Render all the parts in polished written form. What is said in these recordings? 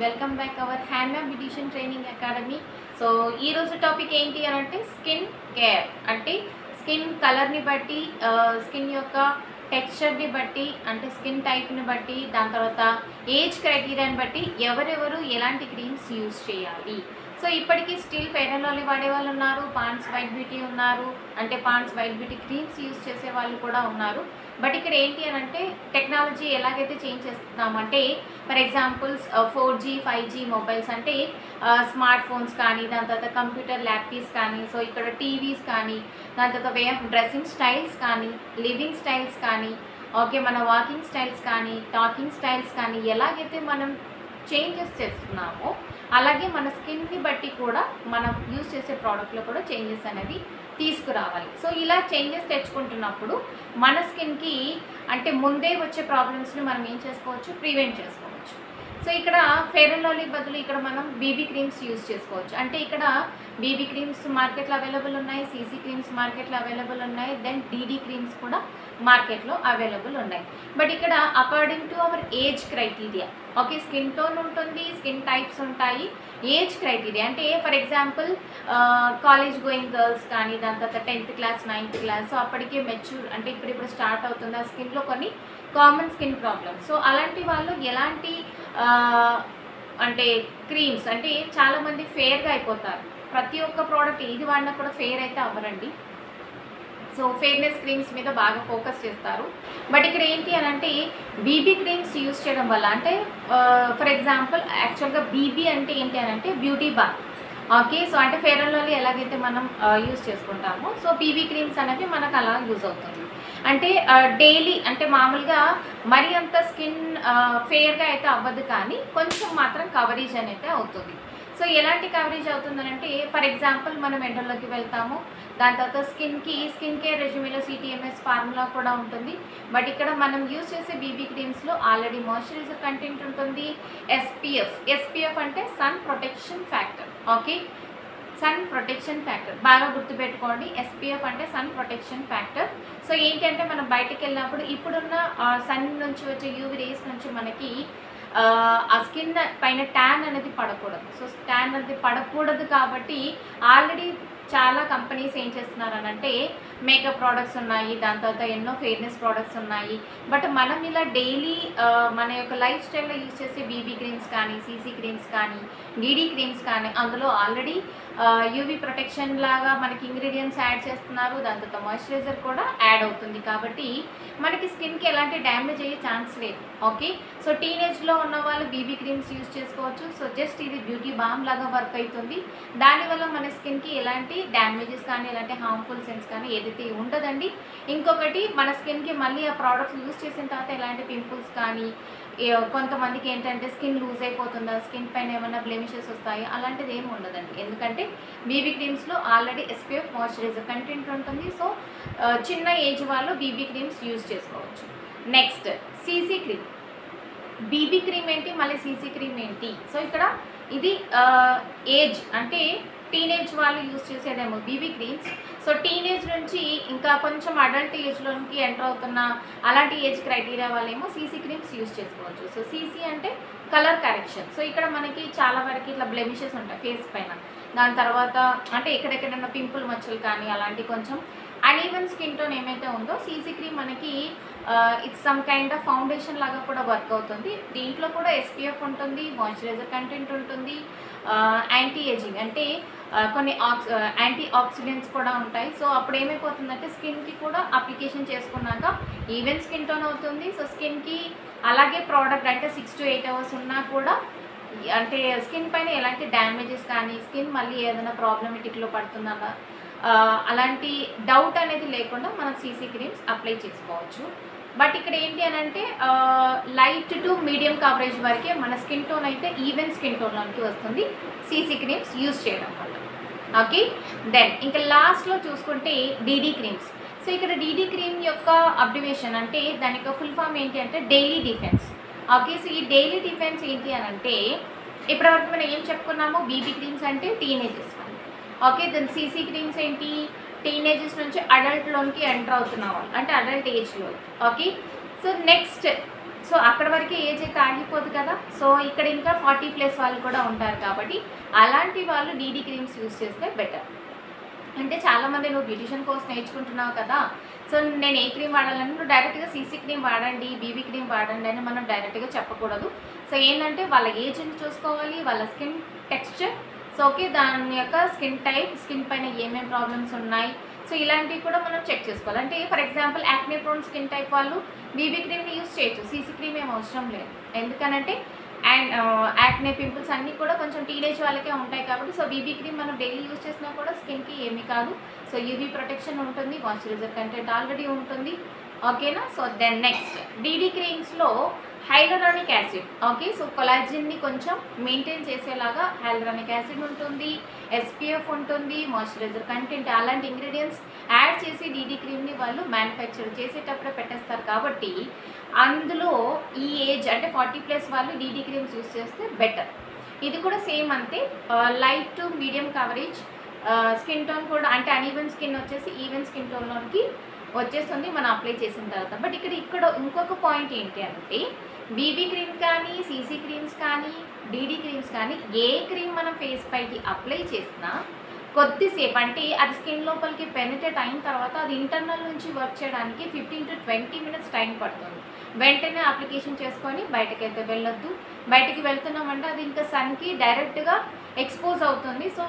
Welcome back our handmade beautician training academy. So ఈరోజు topic ఏంటి అని అంటే స్కిన్ కేర్. అంటే స్కిన్ కలర్ని బట్టి, స్కిన్ యొక్క టెక్స్చర్ని బట్టి, అంటే స్కిన్ టైప్ని బట్టి, దాని తర్వాత ఏజ్ క్రైటీరియాని బట్టి ఎవరెవరు ఎలాంటి క్రీమ్స్ యూజ్ చేయాలి. సో ఇప్పటికీ స్టిల్ ఫెయిర్ అండ్ లవ్లీ వాడే వాళ్ళు ఉన్నారు, పాండ్స్ వైట్ బ్యూటీ ఉన్నారు, అంటే Pond's White Beauty creams use చేసే వాళ్ళు కూడా ఉన్నారు. బట్ ఇక్కడ ఏంటి అని అంటే టెక్నాలజీ ఎలాగైతే చేంజ్ చేస్తున్నామంటే, for examples 4G 5G mobiles అంటే స్మార్ట్ ఫోన్స్ కానీ, దాని తర్వాత కంప్యూటర్ ల్యాప్టాప్స్ కానీ, సో ఇక్కడ టీవీస్ కానీ, దాని తర్వాత వే ఆఫ్ డ్రెస్సింగ్ స్టైల్స్ కానీ, లివింగ్ స్టైల్స్ కానీ, ఓకే మన వాకింగ్ స్టైల్స్ కానీ, టాకింగ్ స్టైల్స్ కానీ ఎలాగైతే మనం చేంజెస్ చేస్తున్నామో అలాగే మన స్కిన్ని బట్టి కూడా మనం యూజ్ చేసే ప్రోడక్ట్లో కూడా చేంజెస్ అనేది తీసుకురావాలి. సో ఇలా చేంజెస్ తెచ్చుకుంటున్నప్పుడు మన స్కిన్కి అంటే ముందే వచ్చే ప్రాబ్లమ్స్ని మనం ఏం చేసుకోవచ్చు, ప్రివెంట్ చేసుకోవచ్చు. సో ఇక్కడ ఫెయిర్ అండ్ లవ్లీ బదులు ఇక్కడ మనం బీబీ క్రీమ్స్ యూజ్ చేసుకోవచ్చు. అంటే ఇక్కడ బీబీ క్రీమ్స్ మార్కెట్లో అవైలబుల్ ఉన్నాయి, సీసీ క్రీమ్స్ మార్కెట్లో అవైలబుల్ ఉన్నాయి, దెన్ డీడీ క్రీమ్స్ కూడా మార్కెట్లో అవైలబుల్ ఉన్నాయి. బట్ ఇక్కడ according to our age criteria, okay skin tone ఉంటుంది, స్కిన్ టైప్స్ ఉంటాయి, ఏజ్ క్రైటీరియా అంటే for example college going girls కానీ, దాని తర్వాత 10th class 9th class, so అప్పటికే మెచ్యూర్ అంటే ఇప్పుడు స్టార్ట్ అవుతుంది ఆ స్కిన్లో కొన్ని కామన్ స్కిన్ ప్రాబ్లమ్స్. సో అలాంటి వాళ్ళు ఎలాంటి అంటే క్రీమ్స్ అంటే చాలామంది ఫేర్గా అయిపోతారు, ప్రతి ఒక్క ప్రోడక్ట్ ఏది వాడినా కూడా ఫేర్ అయితే అవ్వరండి. సో ఫేర్నెస్ క్రీమ్స్ మీద బాగా ఫోకస్ చేస్తారు. బట్ ఇక్కడ ఏంటి అని అంటే బీబీ క్రీమ్స్ యూజ్ చేయడం వల్ల అంటే ఫర్ ఎగ్జాంపుల్ యాక్చువల్గా బీబీ అంటే ఏంటి అని అంటే బ్యూటీ బార్, ఓకే సో అంటే ఫెయిర్ అండ్ లవ్లీ ఎలాగైతే మనం యూజ్ చేసుకుంటామో సో బీబీ క్రీమ్స్ అనేవి మనకు అలా యూజ్ అవుతుంది. అంటే డైలీ అంటే మామూలుగా మరీ అంత స్కిన్ ఫేర్గా అయితే అవ్వదు, కానీ కొంచెం మాత్రం కవరేజ్ అనేది అవుతుంది. సో ఎలాంటి కవరేజ్ అవుతుందనంటే ఫర్ ఎగ్జాంపుల్ మనం ఎండల్లోకి వెళ్తాము, దాని తర్వాత స్కిన్ కేర్ రెజ్యూమేలో CTMS ఫార్ములా కూడా ఉంటుంది. బట్ ఇక్కడ మనం యూజ్ చేసే బీబీ క్రీమ్స్లో ఆల్రెడీ మాయిశ్చరైజర్ కంటెంట్ ఉంటుంది, SPF అంటే sun protection factor, okay sun protection factor బాగా గుర్తుపెట్టుకోండి. SPF అంటే సన్ ప్రొటెక్షన్ ఫ్యాక్టర్. సో ఏంటంటే మనం బయటకు వెళ్ళినప్పుడు ఇప్పుడున్న సన్ నుంచి వచ్చే UV రేస్ నుంచి మనకి ఆ స్కిన్ పైన ట్యాన్ అనేది పడకూడదు. సో ట్యాన్ అనేది పడకూడదు కాబట్టి ఆల్రెడీ చాలా కంపెనీస్ ఏం చేస్తున్నారనంటే మేకప్ ప్రోడక్ట్స్ ఉన్నాయి, దాని తర్వాత ఎన్నో ఫెయిర్నెస్ ప్రోడక్ట్స్ ఉన్నాయి. బట్ మనం ఇలా డైలీ మన యొక్క లైఫ్ స్టైల్లో యూజ్ చేసే బీబీ క్రీమ్స్ కానీ, సీసీ క్రీమ్స్ కానీ, డీడీ క్రీమ్స్ కానీ అందులో ఆల్రెడీ UV ప్రొటెక్షన్ లాగా మనకి ఇంగ్రీడియంట్స్ యాడ్ చేస్తున్నారు, దాని తర్వాత మాయిశ్చరైజర్ కూడా యాడ్ అవుతుంది. కాబట్టి మనకి స్కిన్కి ఎలాంటి డ్యామేజ్ అయ్యే ఛాన్స్ లేదు, ఓకే సో టీనేజ్లో ఉన్న వాళ్ళు బీబీ క్రీమ్స్ యూజ్ చేసుకోవచ్చు. సో జస్ట్ ఇది బ్యూటీ బామ్ లాగా వర్క్ అవుతుంది, దానివల్ల మన స్కిన్కి ఎలాంటి డ్యామేజెస్ కానీ ఎలాంటి హార్మ్ఫుల్ సెన్స్ కానీ ఏదైతే ఉండదండి. ఇంకొకటి మన స్కిన్కి మళ్ళీ ఆ ప్రోడక్ట్స్ యూజ్ చేసిన తర్వాత ఎలాంటి పింపుల్స్ కానీ, కొంతమందికి ఏంటంటే స్కిన్ లూజ్ అయిపోతుందా, స్కిన్ పైన ఏమైనా బ్లెమిషెస్ వస్తాయి, అలాంటిది ఏమి ఉండదండి. ఎందుకంటే బీబీ క్రీమ్స్లో ఆల్రెడీ SPF మాయిశ్చరైజర్ కంటెంట్ ఉంటుంది. సో చిన్న ఏజ్ వాళ్ళు బీబీ క్రీమ్స్ యూజ్ చేసుకోవచ్చు. Next CC cream. BB cream ఏంటి, మళ్ళీ సీసీ క్రీమ్ ఏంటి? సో ఇక్కడ ఇది ఏజ్ అంటే టీనేజ్ వాళ్ళు యూజ్ చేసేదేమో బీబీ క్రీమ్స్. సో టీనేజ్ నుంచి ఇంకా కొంచెం అడల్ట్ ఏజ్లోకి ఎంటర్ అవుతున్న అలాంటి ఏజ్ క్రైటీరియా వాళ్ళేమో సీసీ క్రీమ్స్ యూజ్ చేసుకోవచ్చు. సో సీసీ అంటే కలర్ కరెక్షన్. సో ఇక్కడ మనకి చాలా వరకు ఇట్లా బ్లెమిషెస్ ఉంటాయి ఫేస్ పైన, దాని తర్వాత అంటే ఎక్కడెక్కడైనా పింపుల్ మచ్చలు కానీ అలాంటి కొంచెం అన్ఈవెన్ స్కిన్ టోన్ ఏమైతే ఉందో సీసీ క్రీమ్ మనకి it's some kind of foundation లాగా కూడా వర్క్ అవుతుంది. దీంట్లో కూడా SPF ఉంటుంది, మాయిశ్చరైజర్ కంటెంట్ ఉంటుంది, యాంటీ ఏజింగ్ అంటే కొన్ని యాంటీ ఆక్సిడెంట్స్ కూడా ఉంటాయి. సో అప్పుడు ఏమైపోతుందంటే స్కిన్కి కూడా అప్లికేషన్ చేసుకున్నాక ఈవెన్ స్కిన్ టోన్ అవుతుంది. సో స్కిన్కి అలాగే ప్రోడక్ట్ అంటే 6 to 8 hours ఉన్నా కూడా అంటే స్కిన్ పైన ఎలాంటి డ్యామేజెస్ కానీ, స్కిన్ మళ్ళీ ఏదైనా ప్రాబ్లమేటిక్లో పడుతుందా అలాంటి డౌట్ అనేది లేకుండా మనం సీసీ క్రీమ్స్ అప్లై చేసుకోవచ్చు. బట్ ఇక్కడ ఏంటి అని అంటే లైట్ టు మీడియం కవరేజ్ వరకే మన స్కిన్ టోన్ అయితే ఈవెన్ స్కిన్ టోన్లోకి వస్తుంది సీసీ క్రీమ్స్ యూజ్ చేయడం వల్ల, ఓకే దెన్ ఇంకా లాస్ట్లో చూసుకుంటే డీడీ క్రీమ్స్. సో ఇక్కడ డీడీ క్రీమ్ యొక్క అబ్రివేషన్ అంటే దాని యొక్క ఫుల్ ఫామ్ ఏంటి అంటే డైలీ డిఫెన్స్, ఓకే సో ఈ డైలీ డిఫెన్స్ ఏంటి అని అంటే ఇప్పటివరకు మనం ఏం చెప్పుకున్నామో బీబీ క్రీమ్స్ అంటే టీనేజెస్, ఓకే దెన్ సీసీ క్రీమ్స్ ఏంటి టీనేజెస్ నుంచి అడల్ట్లోకి ఎంటర్ అవుతున్న వాళ్ళు అంటే అడల్ట్ ఏజ్లో, ఓకే సో నెక్స్ట్ సో అక్కడ వరకే ఏజ్ అయితే ఆగిపోదు కదా. సో ఇక్కడ ఇంకా 40+ వాళ్ళు కూడా ఉంటారు కాబట్టి అలాంటి వాళ్ళు డీడీ క్రీమ్స్ యూస్ చేస్తే బెటర్. అంటే చాలామంది నువ్వు బ్యూటిషియన్ కోర్స్ నేర్చుకుంటున్నావు కదా, సో నేను ఏ క్రీమ్ వాడాలని, నువ్వు డైరెక్ట్గా సీసీ క్రీమ్ వాడండి, బీబీ క్రీమ్ వాడండి అని మనం డైరెక్ట్గా చెప్పకూడదు. సో ఏంటంటే వాళ్ళ ఏజ్ని చూసుకోవాలి, వాళ్ళ స్కిన్ టెక్స్చర్, సో ఓకే దాని యొక్క స్కిన్ టైప్, స్కిన్ పైన ఏమేమి ప్రాబ్లమ్స్ ఉన్నాయి, సో ఇలాంటివి కూడా మనం చెక్ చేసుకోవాలి. అంటే for example acne prone skin type వాళ్ళు బీబీ క్రీమ్ని యూస్ చేయొచ్చు, సీసీ క్రీమ్ ఏం అవసరం లేదు. ఎందుకనంటే అండ్ యాక్నే పింపుల్స్ అన్నీ కూడా కొంచెం టీనేజ్ వాళ్ళకే ఉంటాయి కాబట్టి సో బీబీ క్రీమ్ మనం డైలీ యూస్ చేసినా కూడా స్కిన్కి ఏమీ కాదు. సో యూవీ ప్రొటెక్షన్ ఉంటుంది, మాయిశ్చరైజర్ కంటెంట్ ఆల్రెడీ ఉంటుంది, ఓకేనా. సో దెన్ నెక్స్ట్ డీడీ క్రీమ్స్లో హైలరానిక్ యాసిడ్, ఓకే. సో కొలాజిన్ని కొంచెం మెయింటైన్ చేసేలాగా హైలరానిక్ యాసిడ్ ఉంటుంది, ఎస్పీఎఫ్ ఉంటుంది, మాయిశ్చరైజర్ కంటెంట్, అలాంటి ఇంగ్రీడియంట్స్ యాడ్ చేసి డీడీ క్రీమ్ని వాళ్ళు మ్యానుఫ్యాక్చర్ చేసేటప్పుడే పెట్టేస్తారు కాబట్టి అందులో ఈ ఏజ్ అంటే 40+ వాళ్ళు డీడీ క్రీమ్స్ యూస్ చేస్తే బెటర్. ఇది కూడా సేమ్ అంతే, light to medium coverage, skin tone కూడా అంటే అన్ఈవెన్ స్కిన్ వచ్చేసి ఈవెన్ స్కిన్ టోన్లోకి వచ్చేస్తుంది మనం అప్లై చేసిన తర్వాత. బట్ ఇక్కడ ఇంకొక పాయింట్ ఏంటి అంటే బీబీ క్రీమ్ కానీ, సీసీ క్రీమ్స్ కానీ, డీడీ క్రీమ్స్ కానీ ఏ క్రీమ్ మనం ఫేస్ పైకి అప్లై చేసినా కొద్దిసేపు అంటే అది స్కిన్ లోపలికి పెనిట్రేట్ అయిన తర్వాత అది ఇంటర్నల్ నుంచి వర్క్ చేయడానికి 15 to 20 minutes టైం పడుతుంది. వెంటనే అప్లికేషన్ చేసుకొని బయటకైతే వెళ్ళొద్దు. బయటికి వెళ్తున్నామంటే అది ఇంకా సన్కి డైరెక్ట్గా ఎక్స్పోజ్ అవుతుంది. సో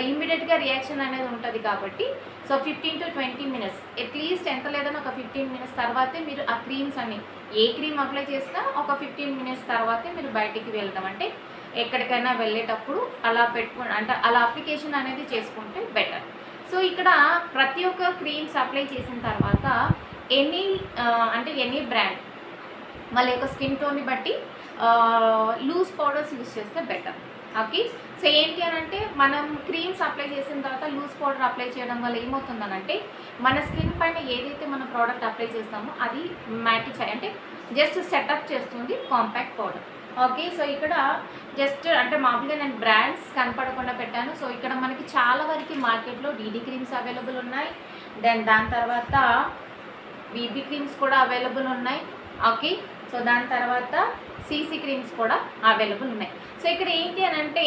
ఇమ్మీడియట్గా రియాక్షన్ అనేది ఉంటుంది కాబట్టి సో 15 to 20 minutes అట్లీస్ట్ ఎంత లేదని ఒక 15 minutes తర్వాతే మీరు ఆ క్రీమ్స్ అన్ని ఏ క్రీమ్ అప్లై చేసినా ఒక 15 minutes తర్వాతే మీరు బయటికి వెళ్ళడం, అంటే ఎక్కడికైనా వెళ్ళేటప్పుడు అలా పెట్టుకుని అంటే అలా అప్లికేషన్ అనేది చేసుకుంటే బెటర్. సో ఇక్కడ ప్రతి ఒక్క క్రీమ్స్ అప్లై చేసిన తర్వాత ఎనీ బ్రాండ్ వాళ్ళ యొక్క స్కిన్ టోన్ని బట్టి లూజ్ పౌడర్స్ యూస్ చేస్తే బెటర్, ఓకే. సో ఏంటి అని అంటే మనం క్రీమ్స్ అప్లై చేసిన తర్వాత లూజ్ పౌడర్ అప్లై చేయడం వల్ల ఏమవుతుందనంటే మన స్కిన్ పైన ఏదైతే మన ప్రోడక్ట్ అప్లై చేస్తామో అది మ్యాటిఫై అంటే జస్ట్ సెటప్ చేస్తుంది కాంపాక్ట్ పౌడర్, ఓకే. సో ఇక్కడ జస్ట్ అంటే మామూలుగా నేను బ్రాండ్స్ కనపడకుండా పెట్టాను. సో ఇక్కడ మనకి చాలా వరకు మార్కెట్లో డీడీ క్రీమ్స్ అవైలబుల్ ఉన్నాయి, దెన్ దాని తర్వాత బీబీ క్రీమ్స్ కూడా అవైలబుల్ ఉన్నాయి, ఓకే. సో దాని తర్వాత సీసీ క్రీమ్స్ కూడా అవైలబుల్ ఉన్నాయి. సో ఇక్కడ ఏంటి అని అంటే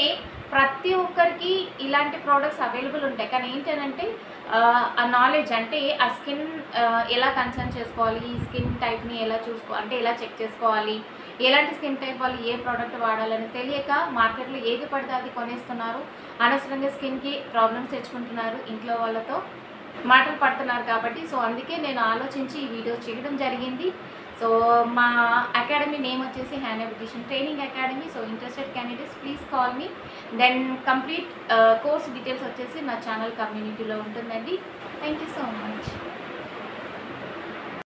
ప్రతి ఒక్కరికి ఇలాంటి ప్రోడక్ట్స్ అవైలబుల్ ఉంటాయి, కానీ ఏంటి అని అంటే ఆ నాలెడ్జ్ అంటే ఆ స్కిన్ ఎలా కన్సర్న్ చేసుకోవాలి, ఈ స్కిన్ టైప్ని ఎలా అంటే ఎలా చెక్ చేసుకోవాలి, ఎలాంటి స్కిన్ టైప్ వాళ్ళు ఏ ప్రోడక్ట్ వాడాలని తెలియక మార్కెట్లో ఏది పడితే అది కొనేస్తున్నారు, అనవసరంగా స్కిన్కి ప్రాబ్లమ్స్ తెచ్చుకుంటున్నారు, ఇంట్లో వాళ్ళతో మాటలు పడుతున్నారు. కాబట్టి సో అందుకే నేను ఆలోచించి ఈ వీడియో చేయడం జరిగింది. సో మా అకాడమీ నేమ్ వచ్చేసి హ్యానా beautician training academy. So interested candidates please call me. Then complete course details వచ్చేసి నా ఛానల్ కమ్యూనిటీలో ఉంటుందండి. Thank you so much.